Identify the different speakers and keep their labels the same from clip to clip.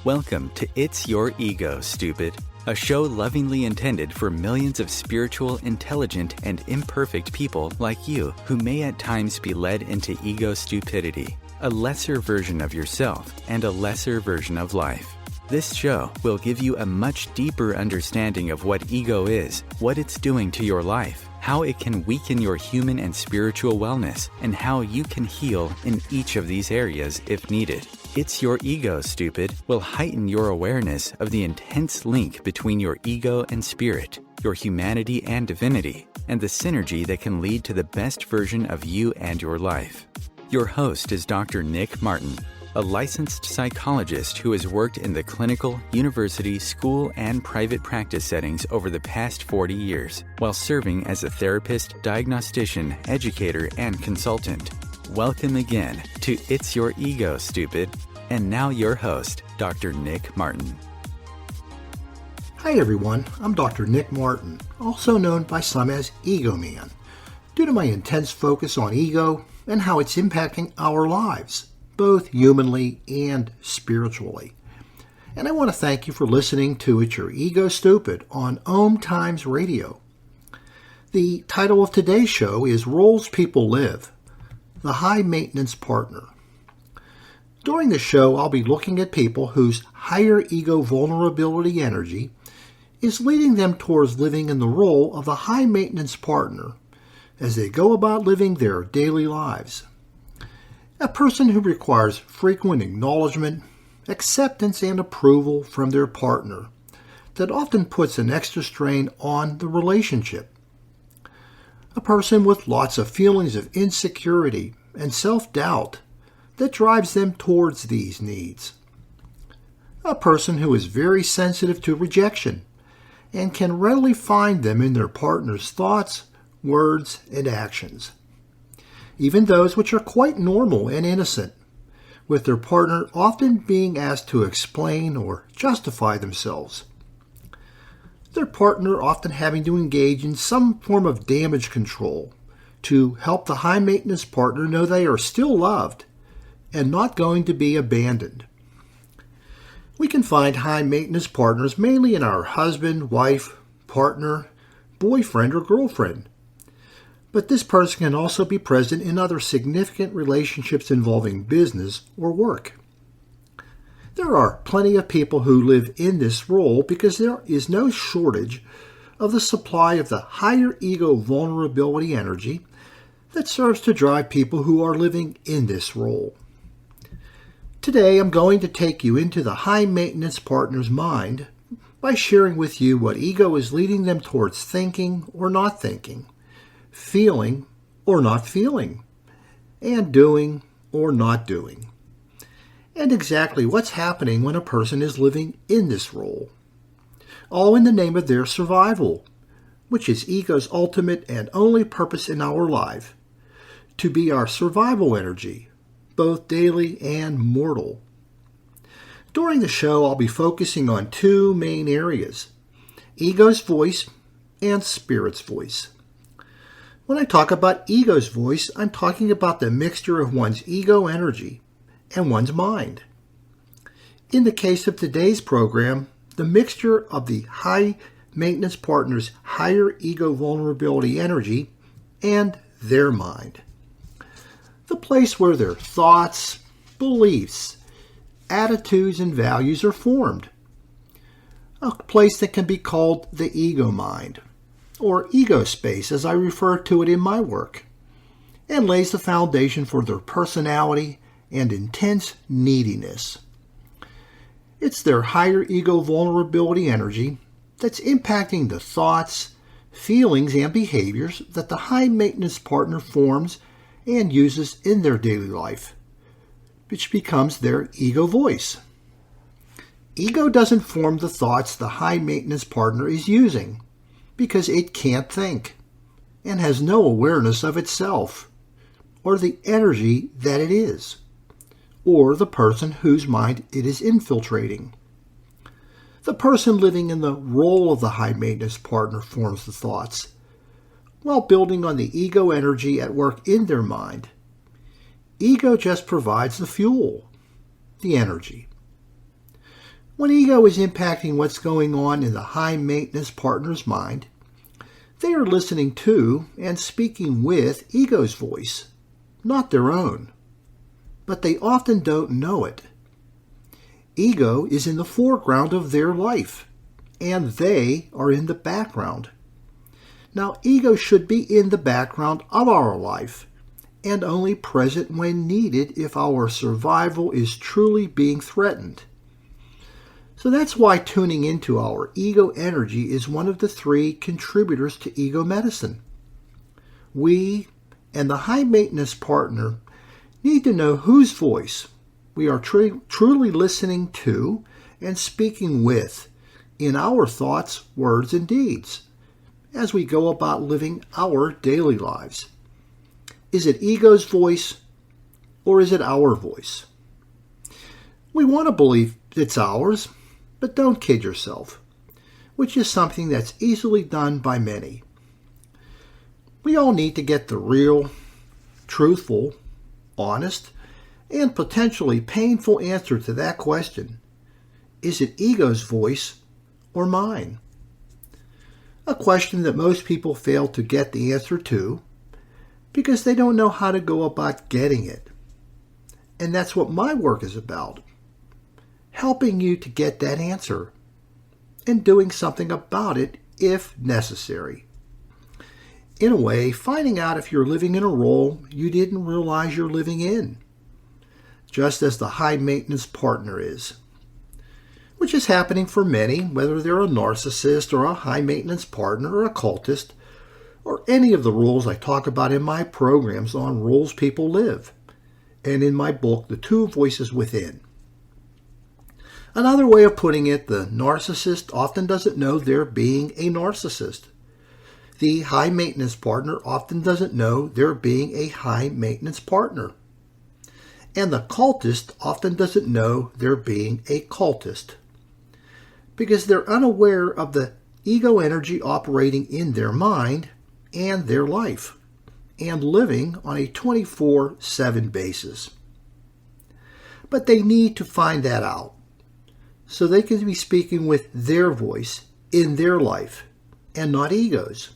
Speaker 1: Welcome to It's Your Ego, Stupid, a show lovingly intended for millions of spiritual, intelligent, and imperfect people like you who may at times be led into ego stupidity, a lesser version of yourself and a lesser version of life. This show will give you a much deeper understanding of what ego is, what it's doing to your life, how it can weaken your human and spiritual wellness, and how you can heal in each of these areas if needed. It's Your Ego, Stupid will heighten your awareness of the intense link between your ego and spirit, your humanity and divinity, and the synergy that can lead to the best version of you and your life. Your host is Dr. Nick Martin, a licensed psychologist who has worked in the clinical, university, school, and private practice settings over the past 40 years, while serving as a therapist, diagnostician, educator, and consultant. Welcome again to It's Your Ego, Stupid. And now your host, Dr. Nick Martin.
Speaker 2: Hi everyone, I'm Dr. Nick Martin, also known by some as Ego Man, due to my intense focus on ego and how it's impacting our lives, both humanly and spiritually. And I want to thank you for listening to It's Your Ego Stupid on OMTimes Radio. The title of today's show is Roles People Live, the High Maintenance Partner. During the show, I'll be looking at people whose higher ego vulnerability energy is leading them towards living in the role of a high maintenance partner as they go about living their daily lives. A person who requires frequent acknowledgement, acceptance, and approval from their partner that often puts an extra strain on the relationship. A person with lots of feelings of insecurity and self-doubt that drives them towards these needs. A person who is very sensitive to rejection and can readily find them in their partner's thoughts, words, and actions, even those which are quite normal and innocent, with their partner often being asked to explain or justify themselves. Their partner often having to engage in some form of damage control to help the high maintenance partner know they are still loved and not going to be abandoned. We can find high maintenance partners mainly in our husband, wife, partner, boyfriend, or girlfriend. But this person can also be present in other significant relationships involving business or work. There are plenty of people who live in this role because there is no shortage of the supply of the higher ego vulnerability energy that serves to drive people who are living in this role. Today, I'm going to take you into the high maintenance partner's mind by sharing with you what ego is leading them towards thinking or not thinking, feeling or not feeling, and doing or not doing, and exactly what's happening when a person is living in this role, all in the name of their survival, which is ego's ultimate and only purpose in our life, to be our survival energy, both daily and mortal. During the show, I'll be focusing on two main areas, ego's voice and spirit's voice. When I talk about ego's voice, I'm talking about the mixture of one's ego energy and one's mind. In the case of today's program, the mixture of the high maintenance partner's higher ego vulnerability energy and their mind. The place where their thoughts, beliefs, attitudes, and values are formed. A place that can be called the ego mind, or ego space as I refer to it in my work, and lays the foundation for their personality and intense neediness. It's their higher ego vulnerability energy that's impacting the thoughts, feelings, and behaviors that the high maintenance partner forms and uses in their daily life, which becomes their ego voice. Ego doesn't form the thoughts the high maintenance partner is using because it can't think and has no awareness of itself or the energy that it is or the person whose mind it is infiltrating. The person living in the role of the high maintenance partner forms the thoughts while building on the ego energy at work in their mind. Ego just provides the fuel, the energy. When ego is impacting what's going on in the high-maintenance partner's mind, they are listening to and speaking with ego's voice, not their own. But they often don't know it. Ego is in the foreground of their life, and they are in the background. Now, ego should be in the background of our life, and only present when needed if our survival is truly being threatened. So that's why tuning into our ego energy is one of the 3 contributors to ego medicine. We and the high-maintenance partner need to know whose voice we are truly listening to and speaking with in our thoughts, words, and deeds as we go about living our daily lives. Is it ego's voice or is it our voice? We want to believe it's ours, but don't kid yourself, which is something that's easily done by many. We all need to get the real, truthful, honest, and potentially painful answer to that question. Is it ego's voice or mine? A question that most people fail to get the answer to because they don't know how to go about getting it. And that's what my work is about. Helping you to get that answer and doing something about it if necessary. In a way, finding out if you're living in a role you didn't realize you're living in, just as the high-maintenance partner is, which is happening for many, whether they're a narcissist or a high-maintenance partner or a cultist, or any of the roles I talk about in my programs on roles people live, and in my book, The 2 Voices Within. Another way of putting it, the narcissist often doesn't know they're being a narcissist. The high-maintenance partner often doesn't know they're being a high-maintenance partner. And the cultist often doesn't know they're being a cultist because they're unaware of the ego energy operating in their mind and their life and living on a 24/7 basis. But they need to find that out so they can be speaking with their voice in their life and not ego's.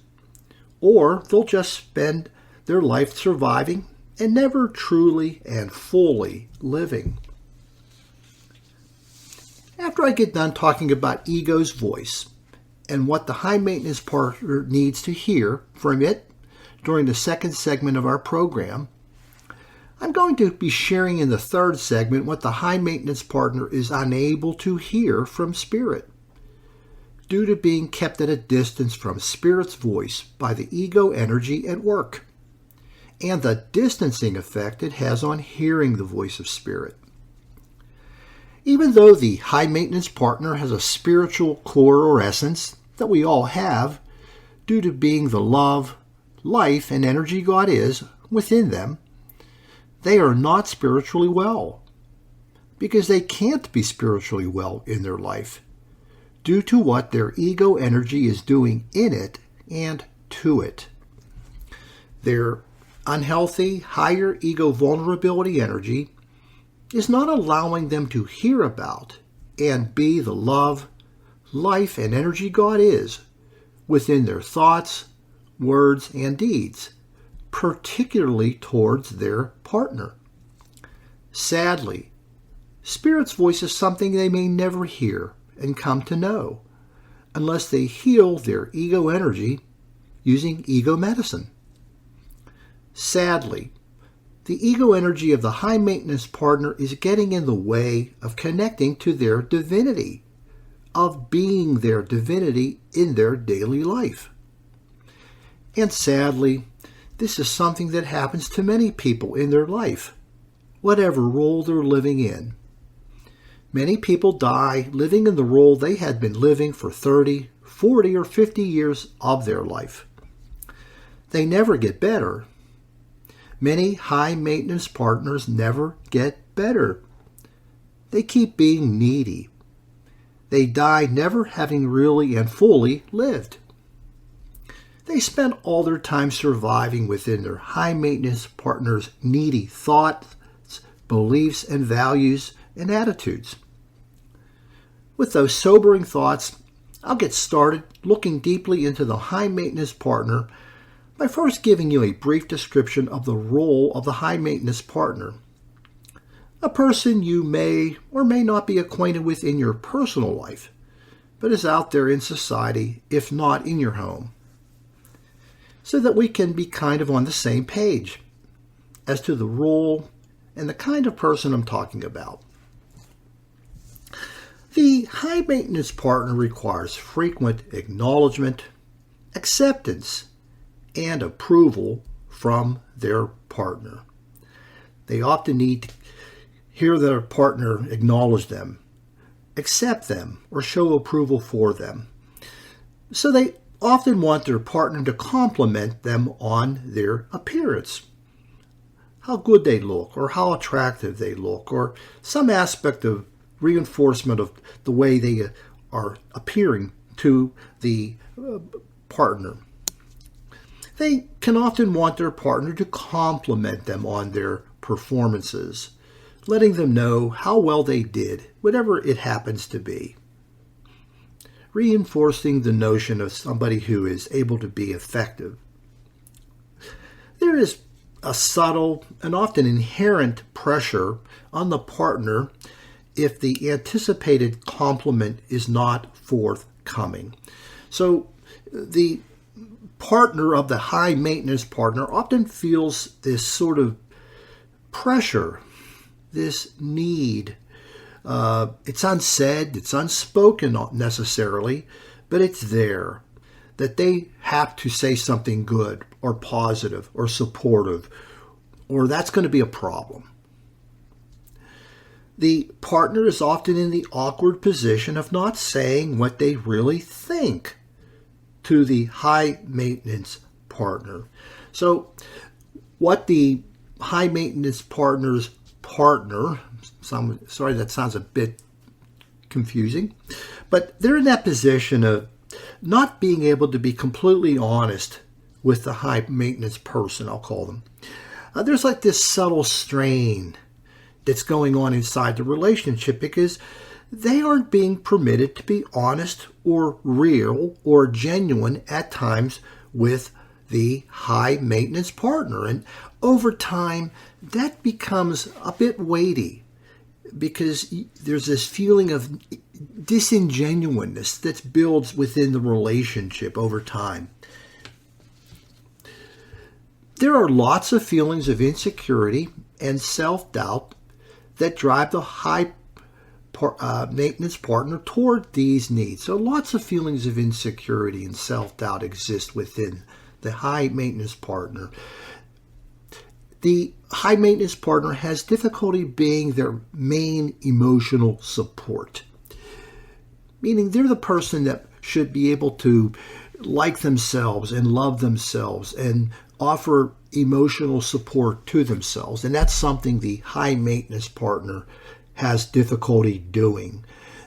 Speaker 2: Or they'll just spend their life surviving and never truly and fully living. After I get done talking about ego's voice and what the high-maintenance partner needs to hear from it during the 2nd segment of our program, I'm going to be sharing in the 3rd segment what the high-maintenance partner is unable to hear from Spirit due to being kept at a distance from Spirit's voice by the ego energy at work, and the distancing effect it has on hearing the voice of Spirit. Even though the high-maintenance partner has a spiritual core or essence that we all have due to being the love, life, and energy God is within them, they are not spiritually well because they can't be spiritually well in their life due to what their ego energy is doing in it and to it. Their unhealthy, higher ego vulnerability energy is not allowing them to hear about and be the love, life, and energy God is within their thoughts, words, and deeds, particularly towards their partner. Sadly, Spirit's voice is something they may never hear and come to know unless they heal their ego energy using ego medicine. Sadly, the ego energy of the high-maintenance partner is getting in the way of connecting to their divinity, of being their divinity in their daily life. And sadly, this is something that happens to many people in their life, whatever role they're living in. Many people die living in the role they had been living for 30, 40, or 50 years of their life. They never get better. Many high-maintenance partners never get better. They keep being needy. They die never having really and fully lived. They spend all their time surviving within their high-maintenance partner's needy thoughts, beliefs, and values and attitudes. With those sobering thoughts, I'll get started looking deeply into the high-maintenance partner by first giving you a brief description of the role of the high-maintenance partner, a person you may or may not be acquainted with in your personal life, but is out there in society, if not in your home, so that we can be kind of on the same page as to the role and the kind of person I'm talking about. The high-maintenance partner requires frequent acknowledgement, acceptance, and approval from their partner. They often need to hear their partner acknowledge them, accept them, or show approval for them. So they often want their partner to compliment them on their appearance, how good they look, or how attractive they look, or some aspect of reinforcement of the way they are appearing to the partner. They can often want their partner to compliment them on their performances, letting them know how well they did, whatever it happens to be. Reinforcing the notion of somebody who is able to be effective. There is a subtle and often inherent pressure on the partner if the anticipated compliment is not forthcoming. So the partner of the high maintenance partner often feels this sort of pressure, this need. It's unsaid, it's unspoken not necessarily, but it's there, that they have to say something good or positive or supportive, or that's going to be a problem. The partner is often in the awkward position of not saying what they really think to the high maintenance partner. So what the high maintenance partner's partner, sorry, that sounds a bit confusing, but they're in that position of not being able to be completely honest with the high maintenance person, I'll call them. There's like this subtle strain that's going on inside the relationship because they aren't being permitted to be honest or real or genuine at times with the high maintenance partner. And over time, that becomes a bit weighty because there's this feeling of disingenuousness that builds within the relationship over time. There are lots of feelings of insecurity and self-doubt that drive the high maintenance partner toward these needs. So lots of feelings of insecurity and self-doubt exist within the high maintenance partner. The high maintenance partner has difficulty being their main emotional support, meaning they're the person that should be able to like themselves and love themselves and offer emotional support to themselves. And that's something the high maintenance partner has difficulty doing.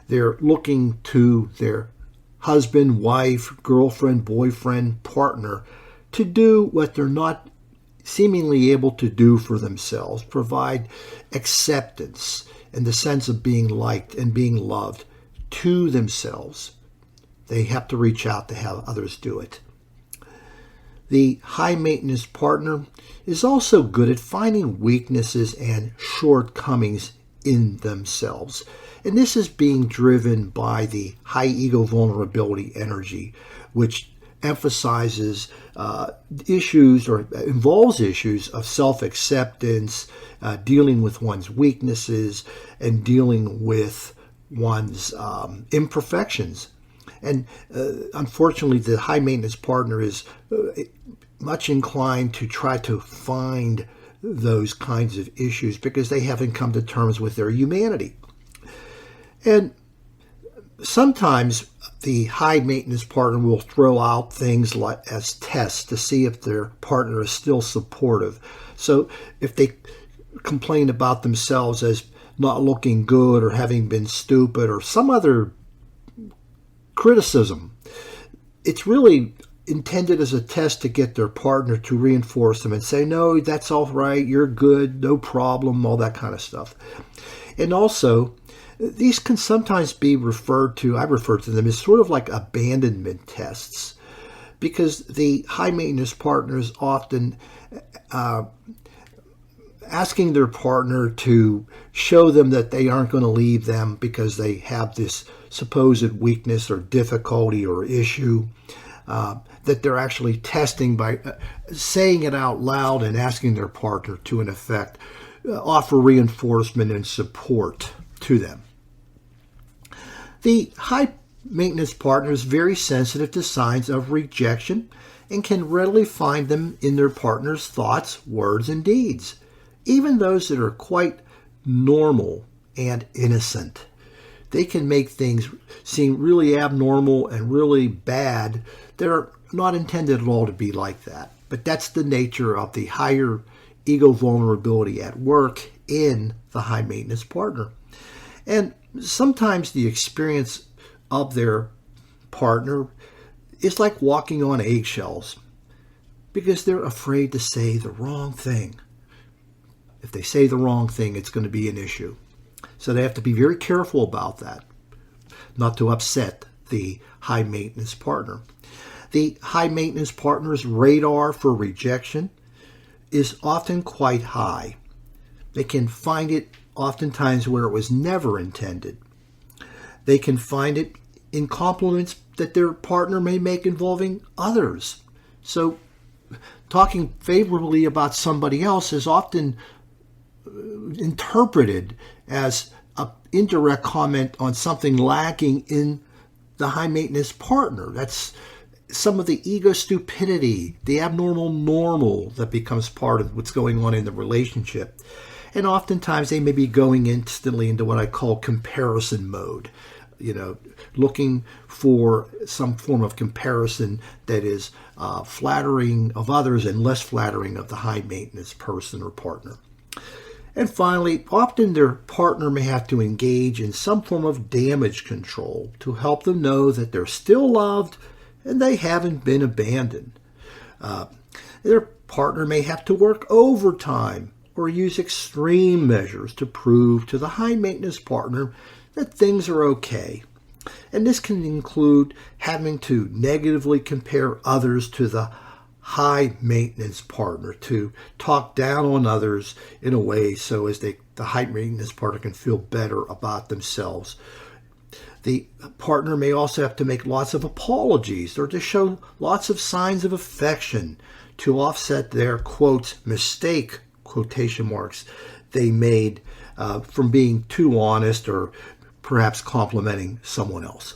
Speaker 2: They're looking to their husband, wife, girlfriend, boyfriend, partner to do what they're not seemingly able to do for themselves, provide acceptance and the sense of being liked and being loved to themselves. They have to reach out to have others do it. The high maintenance partner is also good at finding weaknesses and shortcomings in themselves. And this is being driven by the high ego vulnerability energy, which emphasizes issues or involves issues of self-acceptance, dealing with one's weaknesses, and dealing with one's imperfections. And unfortunately, the high maintenance partner is much inclined to try to find those kinds of issues because they haven't come to terms with their humanity. And sometimes the high maintenance partner will throw out things like as tests to see if their partner is still supportive. So if they complain about themselves as not looking good or having been stupid or some other criticism, it's really intended as a test to get their partner to reinforce them and say, no, that's all right, you're good, no problem, all that kind of stuff. And also, These can sometimes be I refer to them as sort of like abandonment tests, because the high maintenance partners often asking their partner to show them that they aren't going to leave them because they have this supposed weakness or difficulty or issue, that they're actually testing by saying it out loud and asking their partner to, in effect, offer reinforcement and support to them. The high maintenance partner is very sensitive to signs of rejection and can readily find them in their partner's thoughts, words, and deeds, even those that are quite normal and innocent. They can make things seem really abnormal and really bad. They're not intended at all to be like that. But that's the nature of the higher ego vulnerability at work in the high maintenance partner. And sometimes the experience of their partner is like walking on eggshells because they're afraid to say the wrong thing. If they say the wrong thing, it's going to be an issue. So they have to be very careful about that, not to upset the high maintenance partner. The high maintenance partner's radar for rejection is often quite high. They can find it oftentimes where it was never intended. They can find it in compliments that their partner may make involving others. So talking favorably about somebody else is often interpreted as an indirect comment on something lacking in the high maintenance partner. That's some of the ego stupidity, the abnormal normal that becomes part of what's going on in the relationship. And oftentimes they may be going instantly into what I call comparison mode, looking for some form of comparison that is flattering of others and less flattering of the high maintenance person or partner. And finally, often their partner may have to engage in some form of damage control to help them know that they're still loved and they haven't been abandoned. Their partner may have to work overtime or use extreme measures to prove to the high maintenance partner that things are okay. And this can include having to negatively compare others to the high maintenance partner, to talk down on others in a way so as the high maintenance partner can feel better about themselves. The partner may also have to make lots of apologies or to show lots of signs of affection to offset their, quote, mistake, quotation marks, they made from being too honest or perhaps complimenting someone else.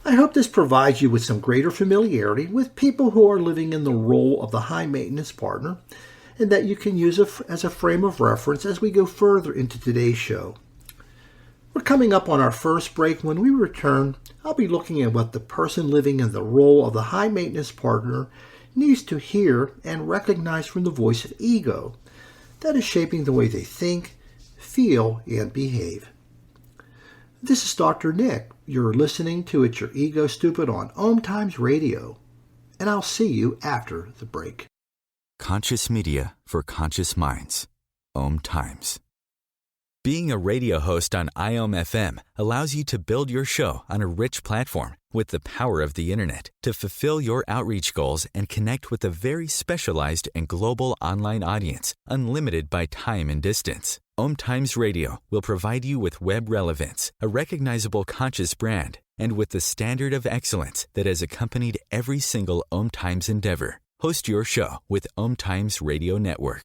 Speaker 2: I hope this provides you with some greater familiarity with people who are living in the role of the high maintenance partner, and that you can use it as a frame of reference as we go further into today's show. We're coming up on our first break. When we return, I'll be looking at what the person living in the role of the high maintenance partner needs to hear and recognize from the voice of ego that is shaping the way they think, feel, and behave. This is Dr. Nick. You're listening to It's Your Ego Stupid on OMTimes Radio, and I'll see you after the break.
Speaker 1: Conscious media for conscious minds. OMTimes. Being a radio host on IOM FM allows you to build your show on a rich platform with the power of the internet to fulfill your outreach goals and connect with a very specialized and global online audience, unlimited by time and distance. OMTimes Radio will provide you with web relevance, a recognizable conscious brand, and with the standard of excellence that has accompanied every single OMTimes endeavor. Host your show with OMTimes Radio Network.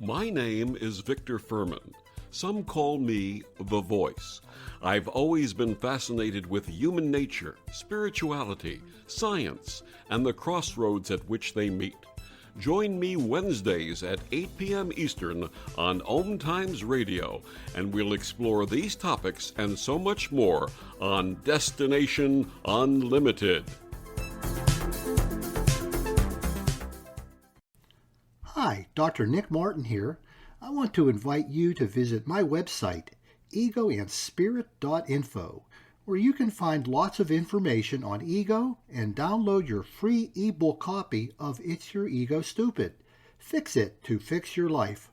Speaker 3: My name is Victor Furman. Some call me The Voice. I've always been fascinated with human nature, spirituality, science, and the crossroads at which they meet. Join me Wednesdays at 8 p.m. Eastern on OMTimes Radio, and we'll explore these topics and so much more on Destination Unlimited.
Speaker 2: Hi, Dr. Nick Martin here. I want to invite you to visit my website, egoandspirit.info, where you can find lots of information on ego and download your free ebook copy of It's Your Ego Stupid. Fix it to fix your life.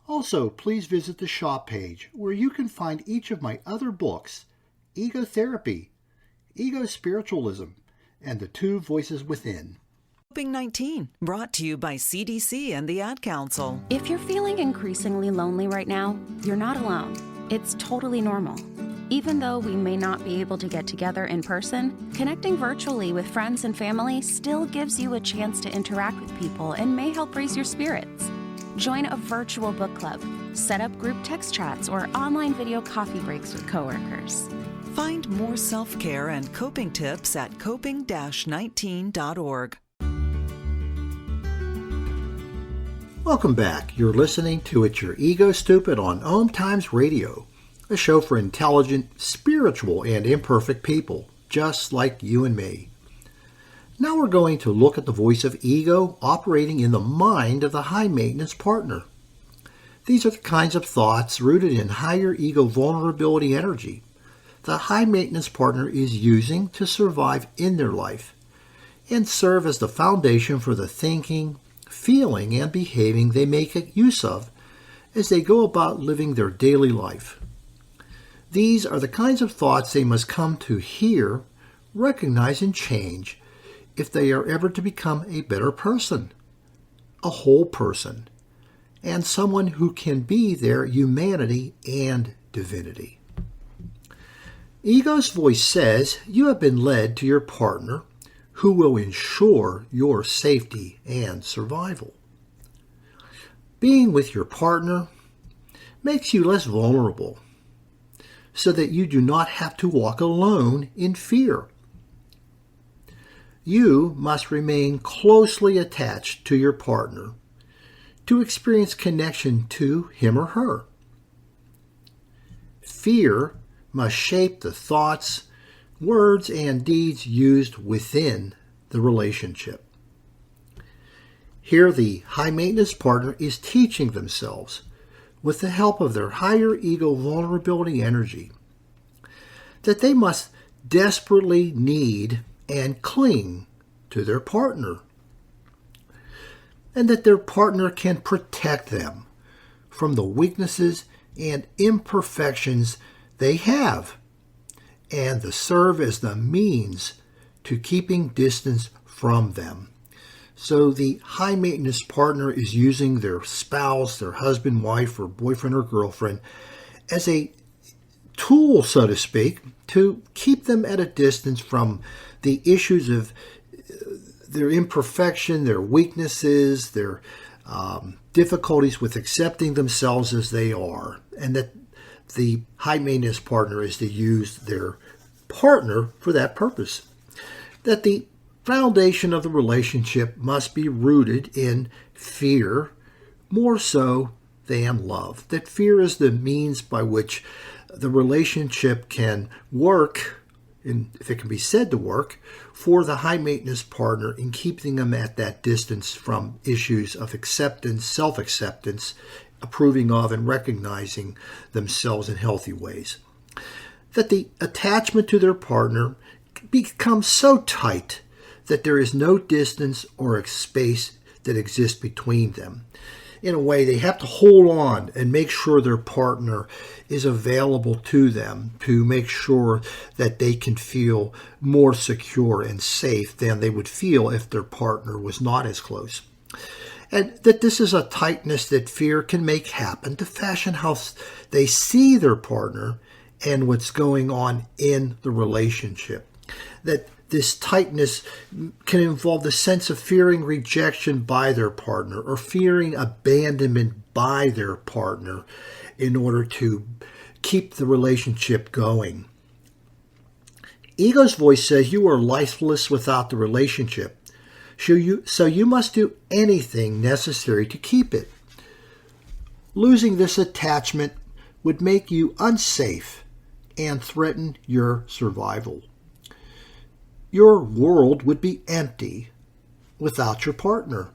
Speaker 2: Also, please visit the shop page where you can find each of my other books, Ego Therapy, Ego Spiritualism, and The Two Voices Within.
Speaker 4: Coping-19, brought to you by CDC and the Ad Council.
Speaker 5: If you're feeling increasingly lonely right now, you're not alone. It's totally normal. Even though we may not be able to get together in person, connecting virtually with friends and family still gives you a chance to interact with people and may help raise your spirits. Join a virtual book club, set up group text chats, or online video coffee breaks with coworkers.
Speaker 4: Find more self-care and coping tips at coping-19.org.
Speaker 2: Welcome back. You're listening to It's Your Ego Stupid on OMTimes Radio, a show for intelligent, spiritual, and imperfect people, just like you and me. Now we're going to look at the voice of ego operating in the mind of the high-maintenance partner. These are the kinds of thoughts rooted in higher ego vulnerability energy the high-maintenance partner is using to survive in their life and serve as the foundation for the thinking, feeling, and behaving they make use of as they go about living their daily life. These are the kinds of thoughts they must come to hear, recognize, and change if they are ever to become a better person, a whole person, and someone who can be their humanity and divinity. Ego's voice says you have been led to your partner who will ensure your safety and survival. Being with your partner makes you less vulnerable so that you do not have to walk alone in fear. You must remain closely attached to your partner to experience connection to him or her. Fear must shape the thoughts, words, and deeds used within the relationship. Here, the high-maintenance partner is teaching themselves, with the help of their higher ego vulnerability energy, that they must desperately need and cling to their partner, and that their partner can protect them from the weaknesses and imperfections they have, and to serve as the means to keeping distance from them. So the high-maintenance partner is using their spouse, their husband, wife, or boyfriend or girlfriend as a tool, so to speak, to keep them at a distance from the issues of their imperfection, their weaknesses, their difficulties with accepting themselves as they are, and that the high-maintenance partner is to use their partner for that purpose. That the foundation of the relationship must be rooted in fear more so than love. That fear is the means by which the relationship can work, and if it can be said to work, for the high-maintenance partner in keeping them at that distance from issues of acceptance, self-acceptance, approving of and recognizing themselves in healthy ways. That the attachment to their partner becomes so tight that there is no distance or space that exists between them. In a way, they have to hold on and make sure their partner is available to them to make sure that they can feel more secure and safe than they would feel if their partner was not as close. And that this is a tightness that fear can make happen to fashion how they see their partner and what's going on in the relationship. That this tightness can involve the sense of fearing rejection by their partner or fearing abandonment by their partner in order to keep the relationship going. Ego's voice says you are lifeless without the relationship, so you must do anything necessary to keep it. Losing this attachment would make you unsafe and threaten your survival. Your world would be empty without your partner.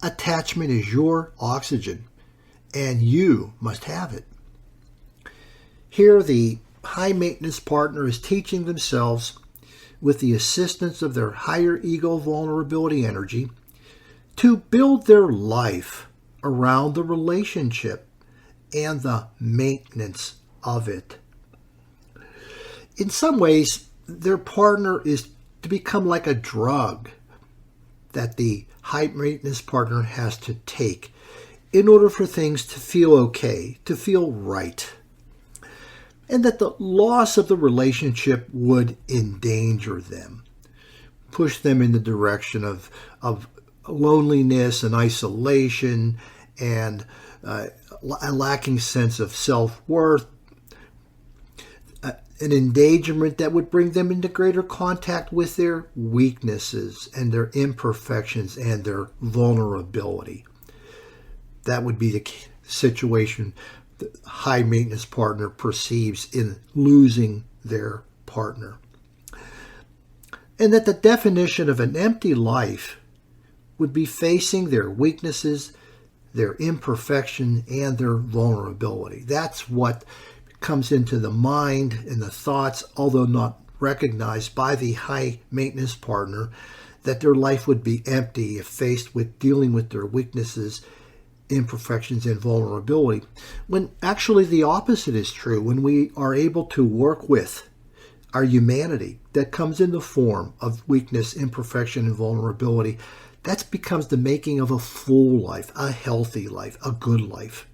Speaker 2: Attachment is your oxygen, and you must have it. Here, the high-maintenance partner is teaching themselves, with the assistance of their higher ego vulnerability energy, to build their life around the relationship and the maintenance of it. In some ways, their partner is to become like a drug that the high maintenance partner has to take in order for things to feel okay, to feel right. And that the loss of the relationship would endanger them, push them in the direction of loneliness and isolation and a lacking sense of self-worth, an endangerment that would bring them into greater contact with their weaknesses and their imperfections and their vulnerability. That would be the situation the high maintenance partner perceives in losing their partner. And that the definition of an empty life would be facing their weaknesses, their imperfection, and their vulnerability. That's what comes into the mind and the thoughts, although not recognized by the high maintenance partner, that their life would be empty if faced with dealing with their weaknesses, imperfections, and vulnerability, when actually the opposite is true. When we are able to work with our humanity that comes in the form of weakness, imperfection, and vulnerability, that becomes the making of a full life, a healthy life, a good life.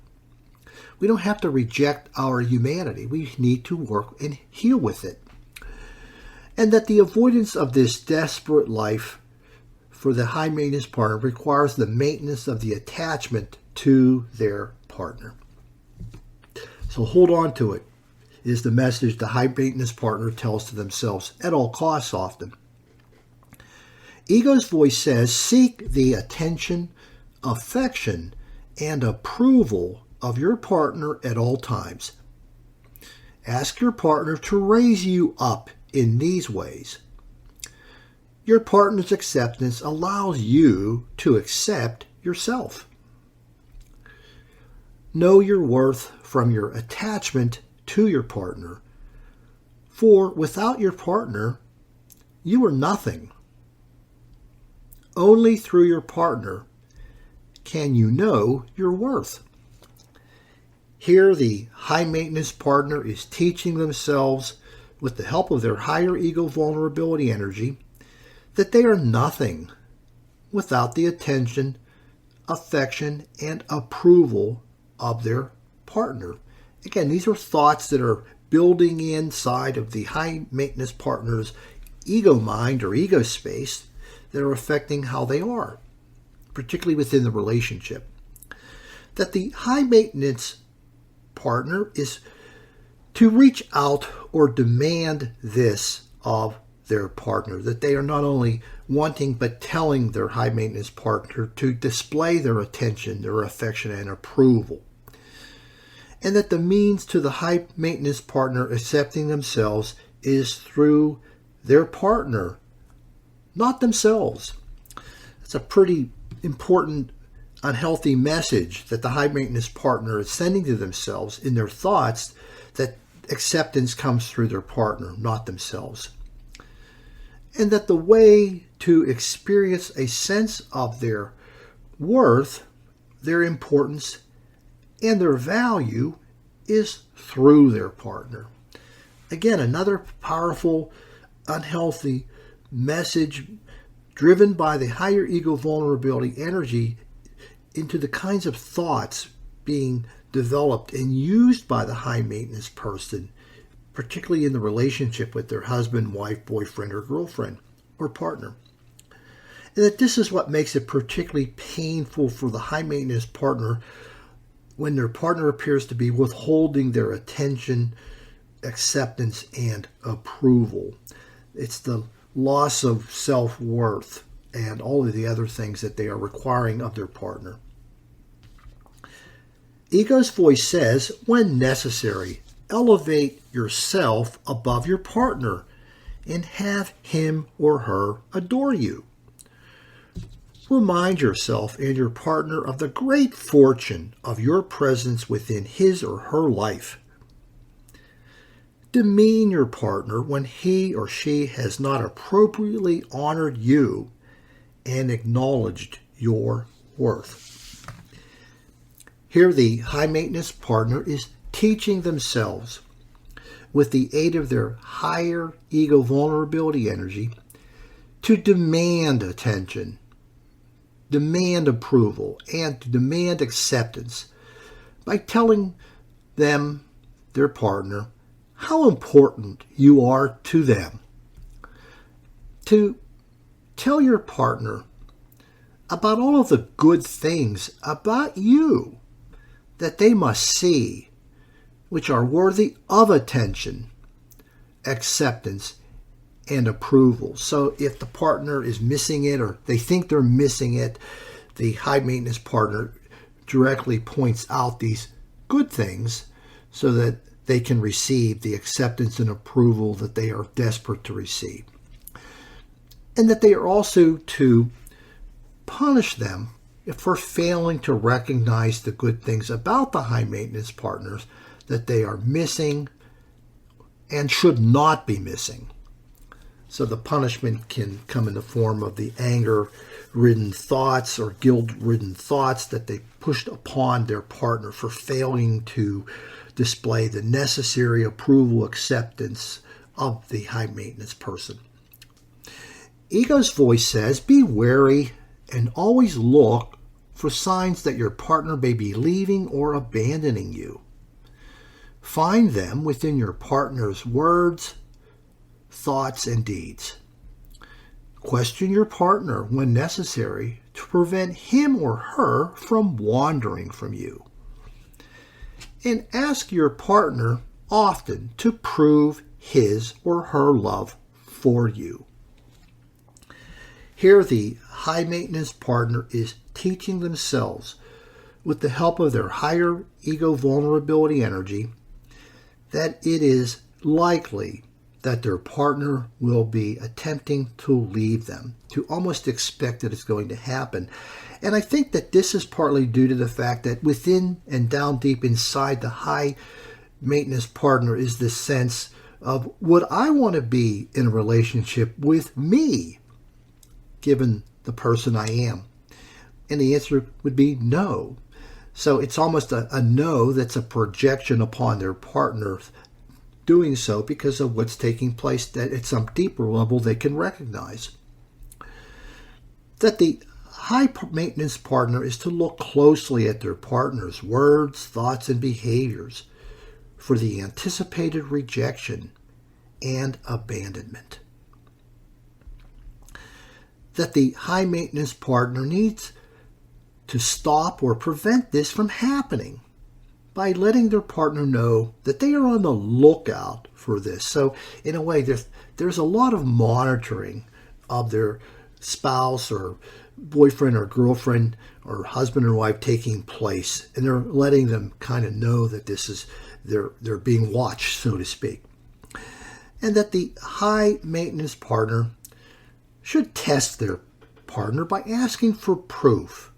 Speaker 2: We don't have to reject our humanity. We need to work and heal with it. And that the avoidance of this desperate life for the high maintenance partner requires the maintenance of the attachment to their partner. So hold on to it, is the message the high maintenance partner tells to themselves at all costs often. Ego's voice says, seek the attention, affection, and approval of your partner at all times. Ask your partner to raise you up in these ways. Your partner's acceptance allows you to accept yourself. Know your worth from your attachment to your partner, for without your partner, you are nothing. Only through your partner can you know your worth. Here, the high maintenance partner is teaching themselves, with the help of their higher ego vulnerability energy, that they are nothing without the attention, affection, and approval of their partner. Again, these are thoughts that are building inside of the high maintenance partner's ego mind or ego space that are affecting how they are, particularly within the relationship. That the high maintenance partner is to reach out or demand this of their partner, that they are not only wanting but telling their high maintenance partner to display their attention, their affection, and approval. And that the means to the high maintenance partner accepting themselves is through their partner, not themselves. That's a pretty important unhealthy message that the high maintenance partner is sending to themselves in their thoughts, that acceptance comes through their partner, not themselves. And that the way to experience a sense of their worth, their importance, and their value is through their partner. Again, another powerful, unhealthy message driven by the higher ego vulnerability energy into the kinds of thoughts being developed and used by the high maintenance person, particularly in the relationship with their husband, wife, boyfriend, or girlfriend, or partner. And that this is what makes it particularly painful for the high maintenance partner when their partner appears to be withholding their attention, acceptance, and approval. It's the loss of self-worth and all of the other things that they are requiring of their partner. Ego's voice says, when necessary, elevate yourself above your partner and have him or her adore you. Remind yourself and your partner of the great fortune of your presence within his or her life. Demean your partner when he or she has not appropriately honored you and acknowledged your worth. Here, the high maintenance partner is teaching themselves, with the aid of their higher ego vulnerability energy, to demand attention, demand approval, and to demand acceptance by telling them, their partner, how important you are to them. To tell your partner about all of the good things about you that they must see, which are worthy of attention, acceptance, and approval. So if the partner is missing it or they think they're missing it, the high maintenance partner directly points out these good things so that they can receive the acceptance and approval that they are desperate to receive. And that they are also to punish them for failing to recognize the good things about the high maintenance partners that they are missing and should not be missing. So the punishment can come in the form of the anger-ridden thoughts or guilt-ridden thoughts that they pushed upon their partner for failing to display the necessary approval, acceptance of the high maintenance person. Ego's voice says, be wary and always look for signs that your partner may be leaving or abandoning you. Find them within your partner's words, thoughts, and deeds. Question your partner when necessary to prevent him or her from wandering from you. And ask your partner often to prove his or her love for you. Here, the high maintenance partner is teaching themselves, with the help of their higher ego vulnerability energy, that it is likely that their partner will be attempting to leave them, to almost expect that it's going to happen. And I think that this is partly due to the fact that within and down deep inside the high maintenance partner is this sense of, would I want to be in a relationship with me, given the person I am? And the answer would be no. So it's almost a no that's a projection upon their partner doing so because of what's taking place that at some deeper level they can recognize. That the high maintenance partner is to look closely at their partner's words, thoughts, and behaviors for the anticipated rejection and abandonment. That the high maintenance partner needs to stop or prevent this from happening by letting their partner know that they are on the lookout for this. So in a way, there's a lot of monitoring of their spouse or boyfriend or girlfriend or husband or wife taking place, and they're letting them kind of know that this is they're being watched, so to speak. And that the high maintenance partner should test their partner by asking for proof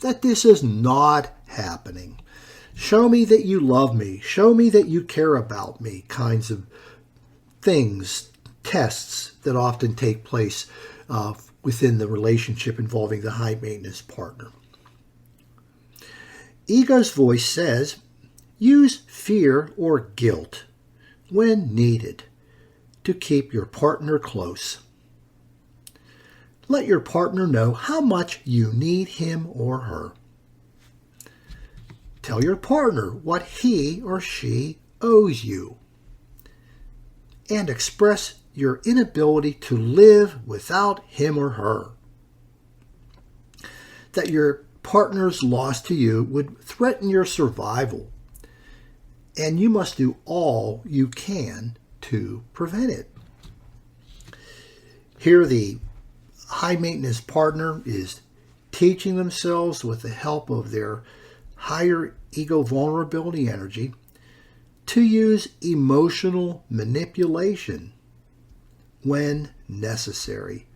Speaker 2: that this is not happening. Show me that you love me. Show me that you care about me, kinds of things, tests that often take place within the relationship involving the high maintenance partner. Ego's voice says, use fear or guilt when needed to keep your partner close. Let your partner know how much you need him or her. Tell your partner what he or she owes you. And express your inability to live without him or her. That your partner's loss to you would threaten your survival, and you must do all you can to prevent it. Here, the high maintenance partner is teaching themselves, with the help of their higher ego vulnerability energy, to use emotional manipulation when necessary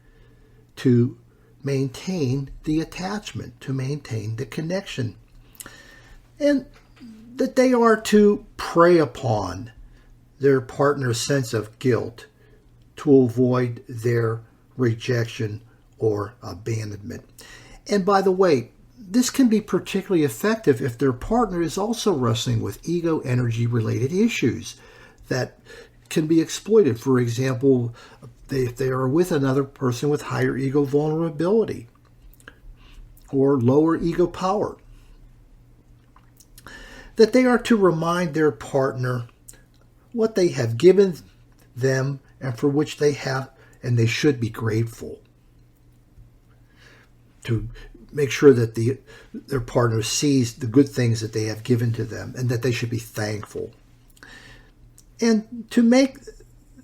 Speaker 2: to maintain the attachment, to maintain the connection. And that they are to prey upon their partner's sense of guilt to avoid their rejection or abandonment. And by the way, this can be particularly effective if their partner is also wrestling with ego energy related issues that can be exploited. For example, if they are with another person with higher ego vulnerability or lower ego power, that they are to remind their partner what they have given them and for which they have and they should be grateful. To make sure that their partner sees the good things that they have given to them and that they should be thankful. And to make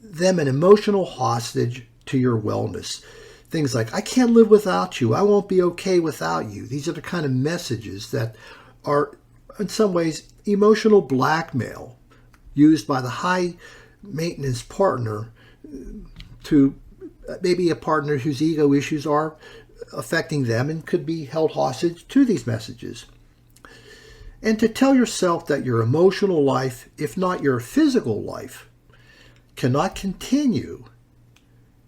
Speaker 2: them an emotional hostage to your wellness. Things like, I can't live without you. I won't be okay without you. These are the kind of messages that are, in some ways, emotional blackmail used by the high maintenance partner to maybe a partner whose ego issues are affecting them and could be held hostage to these messages. And to tell yourself that your emotional life, if not your physical life, cannot continue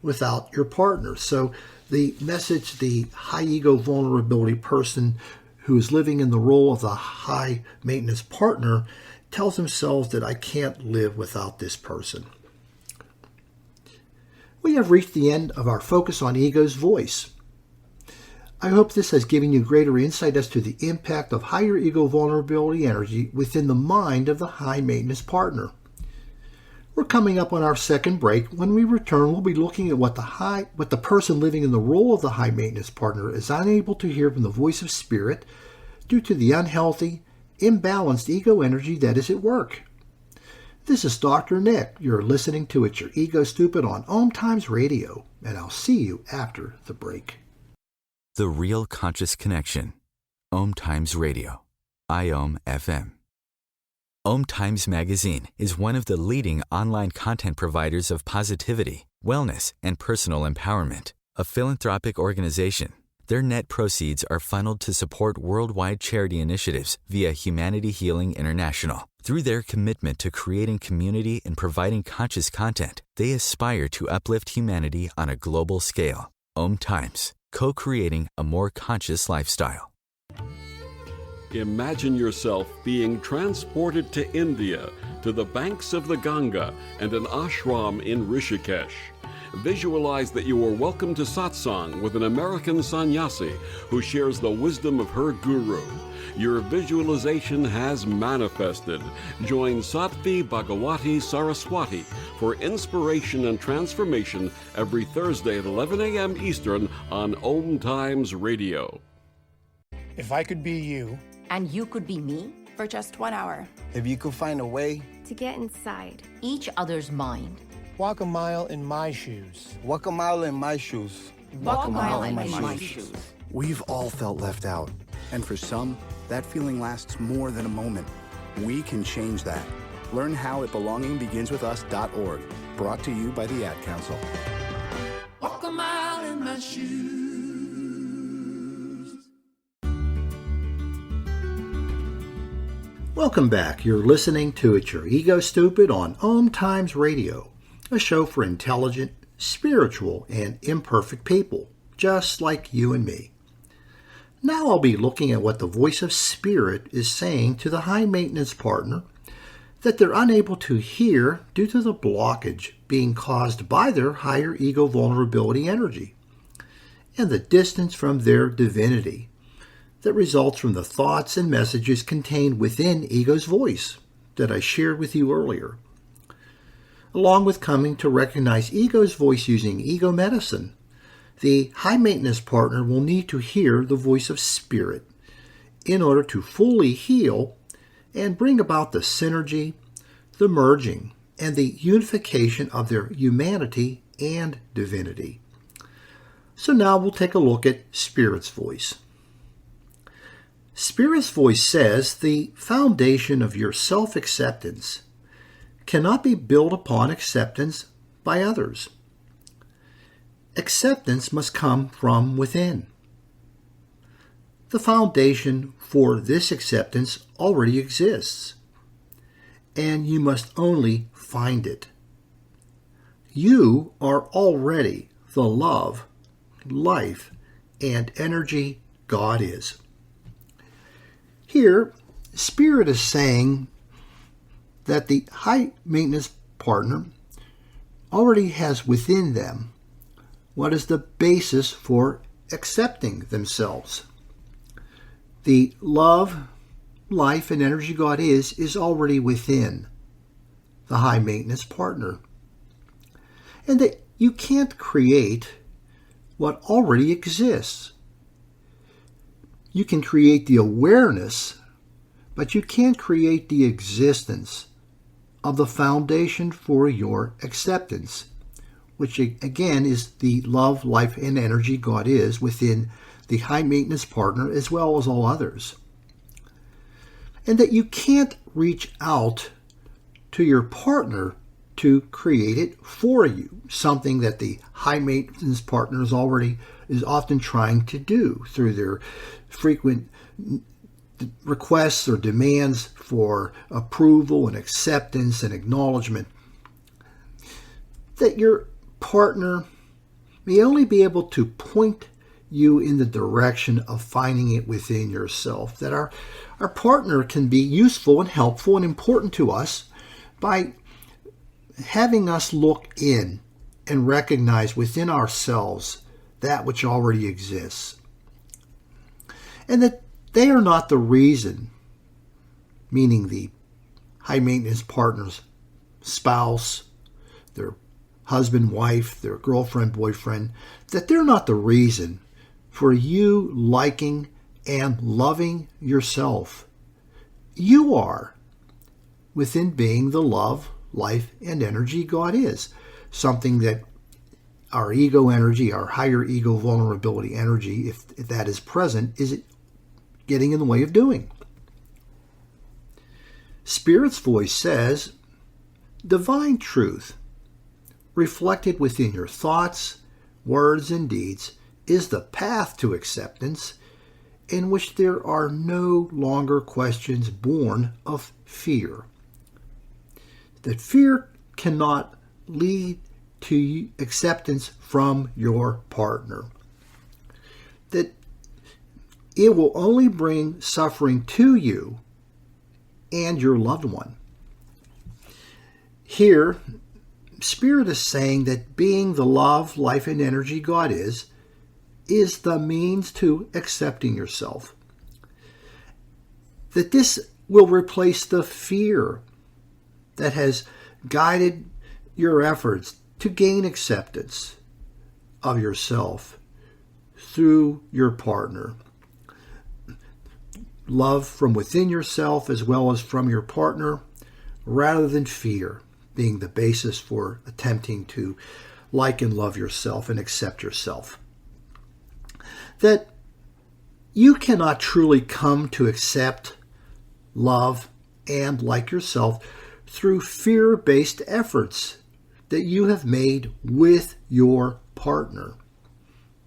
Speaker 2: without your partner. So the message the high ego vulnerability person who is living in the role of the high maintenance partner tells themselves that I can't live without this person. We have reached the end of our focus on ego's voice. I hope this has given you greater insight as to the impact of higher ego vulnerability energy within the mind of the high maintenance partner. We're coming up on our second break. When we return, we'll be looking at what the person living in the role of the high maintenance partner is unable to hear from the voice of spirit due to the unhealthy, imbalanced ego energy that is at work. This is Dr. Nick. You're listening to It's Your Ego Stupid on OMTimes Radio, and I'll see you after the break.
Speaker 1: The Real Conscious Connection. OMTimes Radio. IOM FM. OMTimes Magazine is one of the leading online content providers of positivity, wellness, and personal empowerment. A philanthropic organization, their net proceeds are funneled to support worldwide charity initiatives via Humanity Healing International. Through their commitment to creating community and providing conscious content, they aspire to uplift humanity on a global scale. OMTimes, co-creating a more conscious lifestyle.
Speaker 3: Imagine yourself being transported to India, to the banks of the Ganga and an ashram in Rishikesh. Visualize that you are welcome to satsang with an American sannyasi who shares the wisdom of her guru. Your visualization has manifested. Join Sattvi Bhagawati Saraswati for inspiration and transformation every Thursday at 11 a.m. Eastern on OMTimes Radio.
Speaker 6: If I could be you,
Speaker 7: and you could be me,
Speaker 8: for just 1 hour.
Speaker 9: If you could find a way
Speaker 8: to get inside
Speaker 7: each other's mind.
Speaker 6: Walk a mile in my shoes.
Speaker 9: Walk a mile in my shoes.
Speaker 7: Walk a mile in my shoes.
Speaker 10: We've all felt left out. And for some, that feeling lasts more than a moment. We can change that. Learn how at belongingbeginswithus.org. Brought to you by the Ad Council.
Speaker 11: Walk a mile in my shoes.
Speaker 2: Welcome back. You're listening to It's Your Ego Stupid on OMTimes Radio, a show for intelligent, spiritual, and imperfect people, just like you and me. Now I'll be looking at what the voice of spirit is saying to the high maintenance partner that they're unable to hear due to the blockage being caused by their higher ego vulnerability energy and the distance from their divinity that results from the thoughts and messages contained within ego's voice that I shared with you earlier, along with coming to recognize ego's voice using ego medicine. The high maintenance partner will need to hear the voice of spirit in order to fully heal and bring about the synergy, the merging, and the unification of their humanity and divinity. So now we'll take a look at Spirit's voice. Spirit's voice says the foundation of your self-acceptance cannot be built upon acceptance by others. Acceptance must come from within. The foundation for this acceptance already exists, and you must only find it. You are already the love, life, and energy God is. Here, Spirit is saying that the high maintenance partner already has within them what is the basis for accepting themselves. The love, life, and energy God is already within the high maintenance partner. And that you can't create what already exists. You can create the awareness, but you can't create the existence of the foundation for your acceptance, which again is the love, life, and energy God is within the high maintenance partner as well as all others. And that you can't reach out to your partner to create it for you, something that the high maintenance partner is often trying to do through their frequent requests or demands for approval and acceptance and acknowledgement. That your partner may only be able to point you in the direction of finding it within yourself. That our partner can be useful and helpful and important to us by having us look in and recognize within ourselves that which already exists. And that they are not the reason, meaning the high maintenance partner's spouse, their husband, wife, their girlfriend, boyfriend, that they're not the reason for you liking and loving yourself. You are, within being the love, life, and energy God is. Something that our ego energy, our higher ego vulnerability energy, if that is present, is getting in the way of doing. Spirit's voice says, divine truth, reflected within your thoughts, words, and deeds, is the path to acceptance in which there are no longer questions born of fear. That fear cannot lead to acceptance from your partner. That it will only bring suffering to you and your loved one. Here, Spirit is saying that being the love, life, and energy God is the means to accepting yourself. That this will replace the fear that has guided your efforts to gain acceptance of yourself through your partner. Love from within yourself as well as from your partner, rather than fear being the basis for attempting to like and love yourself and accept yourself. That you cannot truly come to accept, love, and like yourself through fear-based efforts that you have made with your partner.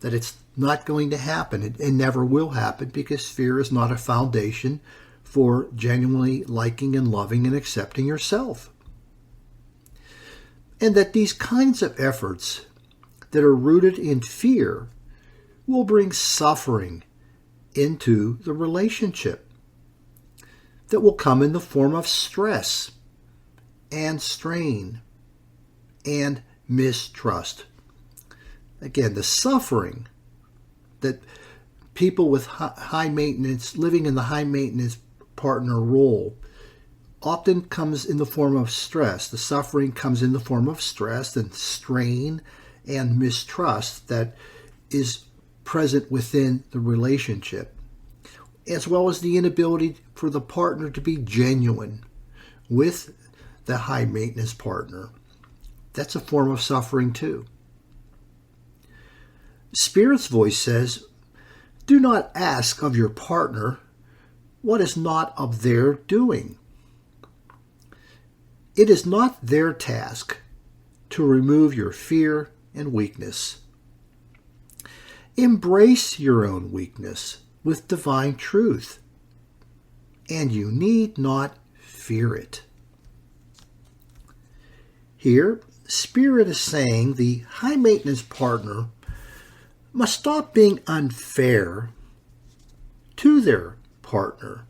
Speaker 2: That it's not going to happen and never will happen because fear is not a foundation for genuinely liking and loving and accepting yourself. And that these kinds of efforts that are rooted in fear will bring suffering into the relationship that will come in the form of stress and strain and mistrust. Again, the suffering that people with high maintenance, living in the high maintenance partner role, often comes in the form of stress. The suffering comes in the form of stress and strain and mistrust that is present within the relationship, as well as the inability for the partner to be genuine with the high maintenance partner. That's a form of suffering too. Spirit's voice says, do not ask of your partner what is not of their doing. It is not their task to remove your fear and weakness. Embrace your own weakness with divine truth, and you need not fear it. Here, Spirit is saying the high maintenance partner must stop being unfair to their partner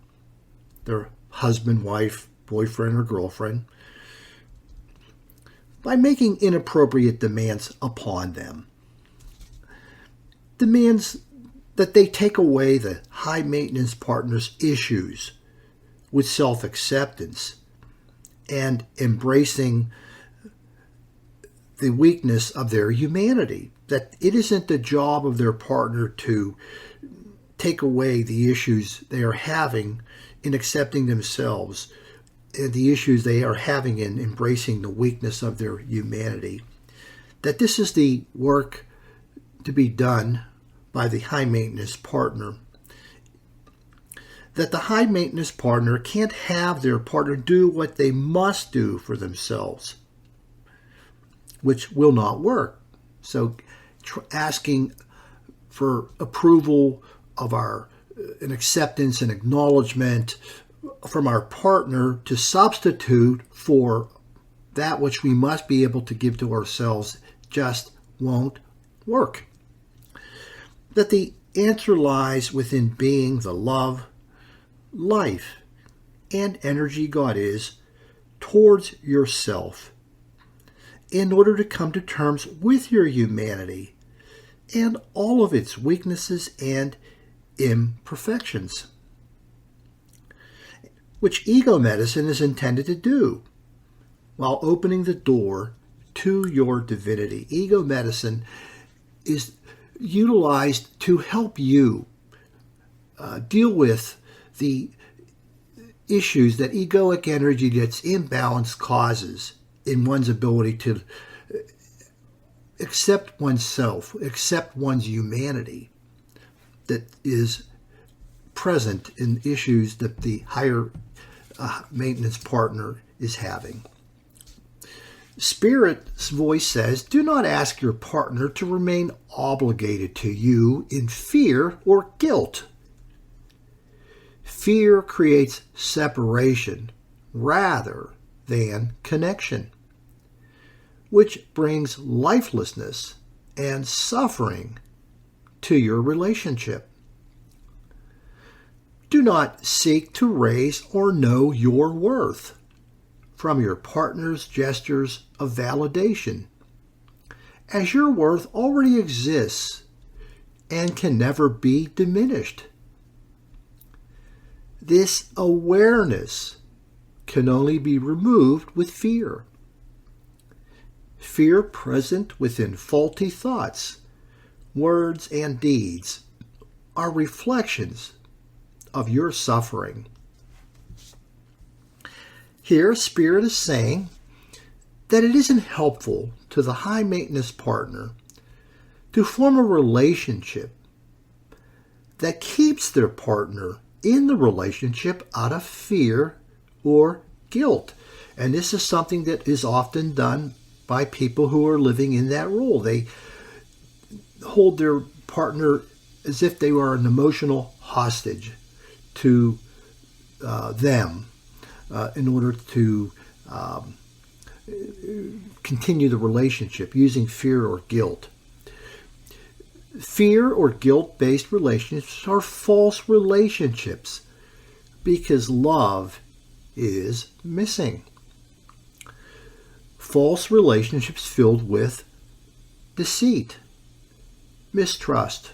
Speaker 2: their husband, wife, boyfriend, or girlfriend, by making inappropriate demands upon them. Demands that they take away the high maintenance partner's issues with self-acceptance and embracing the weakness of their humanity. That it isn't the job of their partner to take away the issues they are having in accepting themselves and the issues they are having in embracing the weakness of their humanity. That this is the work to be done by the high maintenance partner. That the high maintenance partner can't have their partner do what they must do for themselves, which will not work. So asking for approval of an acceptance and acknowledgement from our partner to substitute for that which we must be able to give to ourselves just won't work. That the answer lies within being the love, life, and energy God is towards yourself in order to come to terms with your humanity and all of its weaknesses and imperfections, which ego medicine is intended to do while opening the door to your divinity. Ego medicine is utilized to help you deal with the issues that egoic energy that's imbalanced causes in one's ability to accept oneself, accept one's humanity that is present in issues that the higher maintenance partner is having. Spirit's voice says, do not ask your partner to remain obligated to you in fear or guilt. Fear creates separation rather than connection, which brings lifelessness and suffering to your relationship. Do not seek to raise or know your worth from your partner's gestures of validation, as your worth already exists and can never be diminished. This awareness can only be removed with fear. Fear present within faulty thoughts, words, and deeds are reflections of your suffering. Here, Spirit is saying that it isn't helpful to the high maintenance partner to form a relationship that keeps their partner in the relationship out of fear or guilt. And this is something that is often done by people who are living in that role. They hold their partner as if they were an emotional hostage to them in order to continue the relationship using fear or guilt. Fear or guilt-based relationships are false relationships because love is missing. False relationships filled with deceit, mistrust,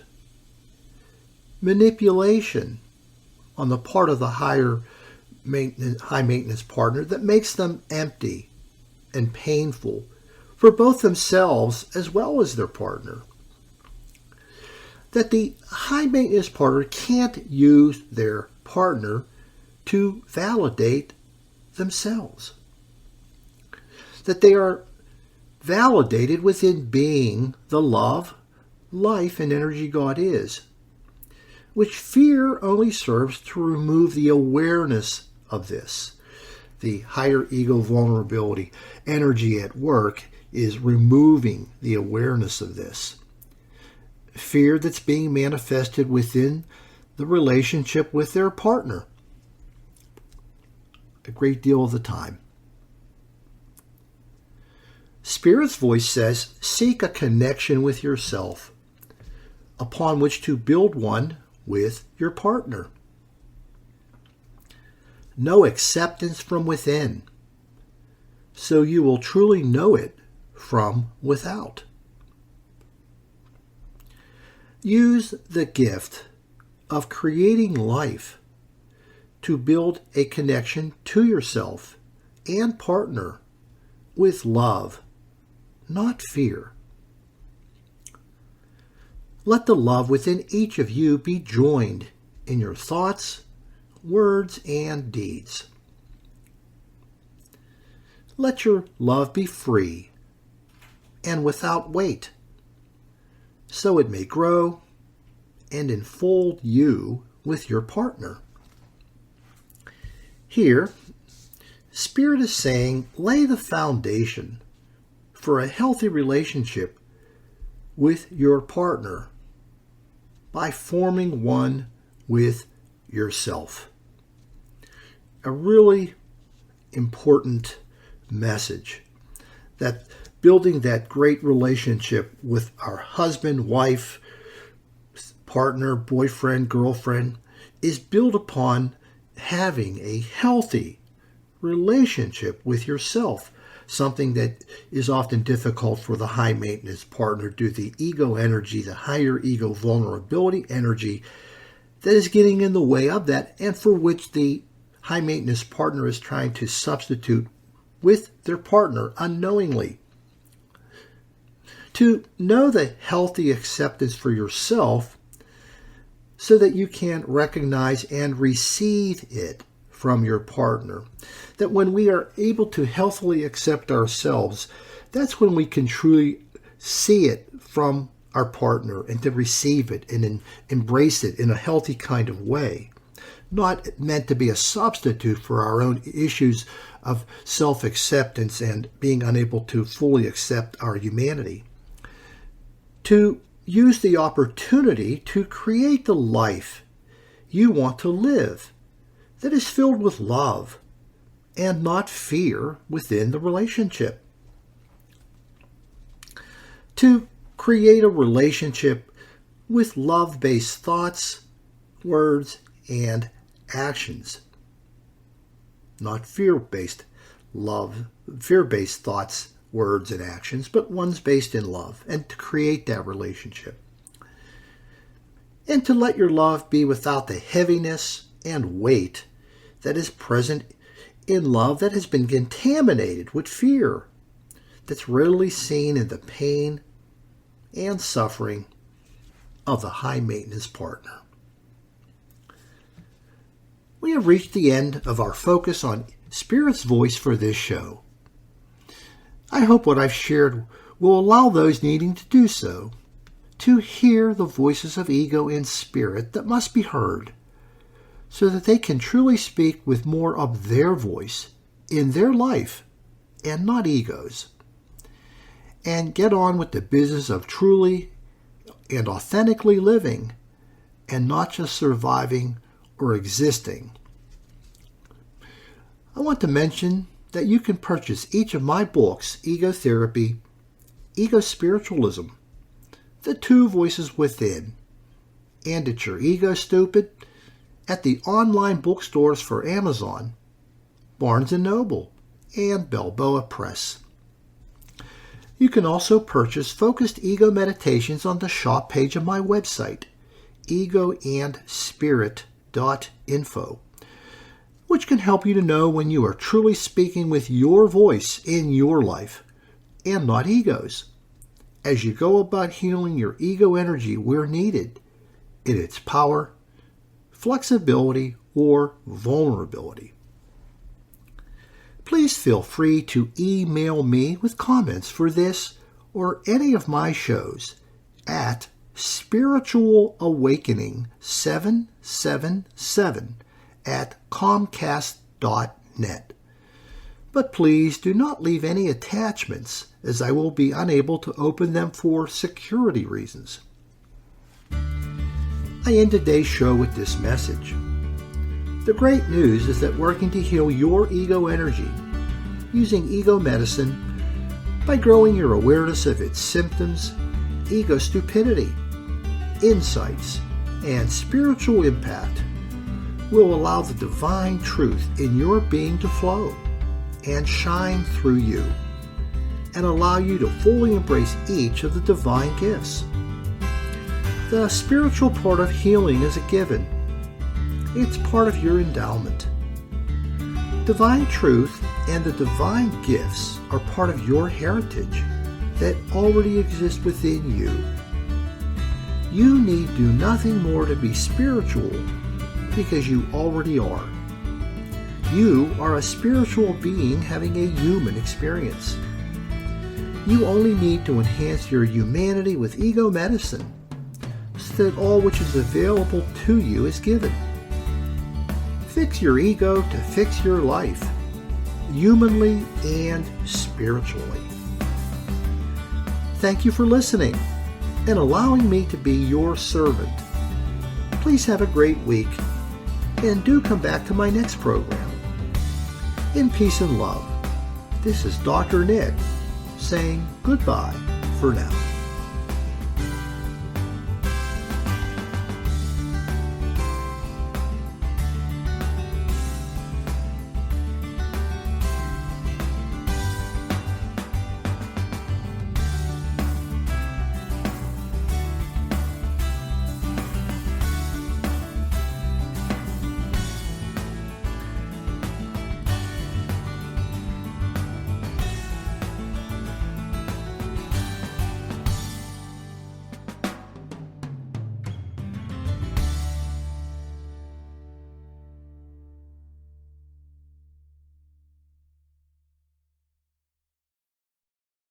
Speaker 2: manipulation on the part of the high maintenance partner that makes them empty and painful for both themselves as well as their partner. That the high maintenance partner can't use their partner to validate themselves. That they are validated within being the love, life, and energy God is, which fear only serves to remove the awareness of this. The higher ego vulnerability energy at work is removing the awareness of this. Fear that's being manifested within the relationship with their partner a great deal of the time. Spirit's voice says, seek a connection with yourself upon which to build one with your partner. no acceptance from within, so you will truly know it from without. Use the gift of creating life to build a connection to yourself and partner with love, not fear. Let the love within each of you be joined in your thoughts, words, and deeds. Let your love be free and without weight, so it may grow and enfold you with your partner. Here, Spirit is saying, lay the foundation for a healthy relationship with your partner by forming one with yourself. A really important message, that building that great relationship with our husband, wife, partner, boyfriend, girlfriend is built upon having a healthy relationship with yourself, something that is often difficult for the high maintenance partner due to the ego energy, the higher ego vulnerability energy that is getting in the way of that, and for which the high maintenance partner is trying to substitute with their partner unknowingly. To know the healthy acceptance for yourself so that you can recognize and receive it from your partner. That when we are able to healthily accept ourselves, that's when we can truly see it from our partner and to receive it and embrace it in a healthy kind of way. Not meant to be a substitute for our own issues of self-acceptance and being unable to fully accept our humanity. To use the opportunity to create the life you want to live that is filled with love and not fear within the relationship. To create a relationship with love-based thoughts, words, and actions. Not fear-based thoughts, words, and actions, but ones based in love, and to create that relationship. And to let your love be without the heaviness and weight that is present in love that has been contaminated with fear, that's readily seen in the pain and suffering of the high maintenance partner. We have reached the end of our focus on Spirit's voice for this show. I hope what I've shared will allow those needing to do so to hear the voices of ego and spirit that must be heard, so that they can truly speak with more of their voice in their life and not ego's, and get on with the business of truly and authentically living and not just surviving or existing. I want to mention that you can purchase each of my books, Ego Therapy, Ego Spiritualism, The Two Voices Within, and It's Your Ego Stupid, at the online bookstores for Amazon, Barnes & Noble, and Balboa Press. You can also purchase focused ego meditations on the shop page of my website, egoandspirit.info, which can help you to know when you are truly speaking with your voice in your life and not ego's, as you go about healing your ego energy where needed in its power, flexibility, or vulnerability. Please feel free to email me with comments for this or any of my shows at spiritualawakening777@comcast.net. But please do not leave any attachments, as I will be unable to open them for security reasons. I end today's show with this message. The great news is that working to heal your ego energy using ego medicine by growing your awareness of its symptoms, ego stupidity, insights, and spiritual impact will allow the divine truth in your being to flow and shine through you, and allow you to fully embrace each of the divine gifts. The spiritual part of healing is a given. It's part of your endowment. Divine truth and the divine gifts are part of your heritage that already exist within you. You need do nothing more to be spiritual because you already are. You are a spiritual being having a human experience. You only need to enhance your humanity with ego medicine so that all which is available to you is given. Fix your ego to fix your life, humanly and spiritually. Thank you for listening and allowing me to be your servant. Please have a great week, and do come back to my next program. In peace and love, this is Dr. Nick saying goodbye for now.